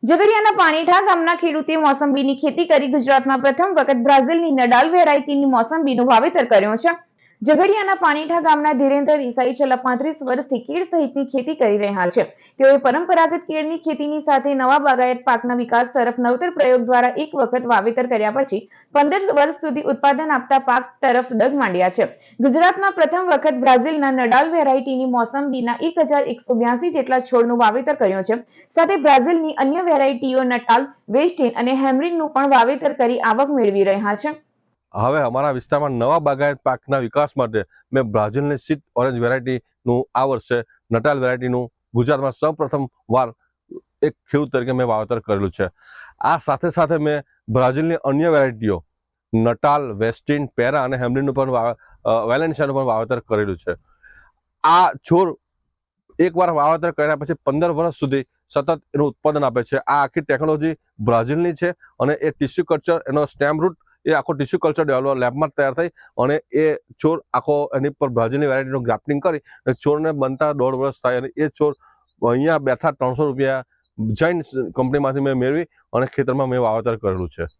ઝઘડિયાના પાણીઠા ગામના ખેડૂતે મોસંબીની ખેતી કરી ગુજરાતમાં પ્રથમ વખત બ્રાઝિલની નડાલ વેરાયટીની મોસંબીનું વાવેતર કર્યું છે। ઝઘડિયાના પાણીઠા ગામના ધીરેન્દ્ર દેસાઈ છેલ્લા 35 વર્ષથી કેળ સહિતની ખેતી કરી રહ્યા છે। તેઓએ પરંપરાગત કેળની ખેતીની સાથે નવા બાગાયત પાકના વિકાસ તરફ નવતર પ્રયોગ દ્વારા એક વખત વાવેતર કર્યા પછી 15 વર્ષ સુધી ઉત્પાદન આપતા પાક તરફ ડગ માંડ્યા છે। ગુજરાતમાં પ્રથમ વખત બ્રાઝિલના નડાલ વેરાયટીની મોસંબીના 1182 જેટલા છોડનું વાવેતર કર્યું છે। સાથે બ્રાઝિલની અન્ય વેરાયટીઓ નટાલ, વેસ્ટિન અને હેમરિનનું પણ વાવેતર કરી આવક મેળવી રહ્યા છે। હવે અમારા વિસ્તારમાં નવા બાગાયત પાકના વિકાસ માટે મેં બ્રાઝિલની સીટ ઓરેન્જ વેરાયટીનું આ વર્ષે નટાલ વેરાયટીનું ગુજરાતમાં સૌપ્રથમ વાર એક ખેડૂત તરીકે મેં વાવેતર કરેલું છે। આ સાથે સાથે મેં બ્રાઝિલની અન્ય વેરાયટીઓ નટાલ, વેસ્ટિન, પેરા અને હેમરિનનું પણ વેલેન્સિયાનું પણ વાવેતર કરેલું છે। આ છોડ એકવાર વાવેતર કર્યા પછી 15 વર્ષ સુધી સતત એનું ઉત્પાદન આપે છે। આ આખી ટેકનોલોજી બ્રાઝિલની છે અને એ ટિશ્યુ કલ્ચર, એનો સ્ટેમ રૂટ એ આખો ટિશ્યુ કલ્ચર ડેવલપ લેબમાં તૈયાર થઈ અને એ છોડ આખો એની પર બ્રાઝિલની વેરાયટીનું ગ્રાફ્ટિંગ કરી છોડને બનતા 1.5 વર્ષ થાય અને એ છોડ અહીંયા બેઠા 300 રૂપિયા જૈન કંપનીમાંથી મેં મેળવી અને ખેતરમાં મેં વાવેતર કરેલું છે।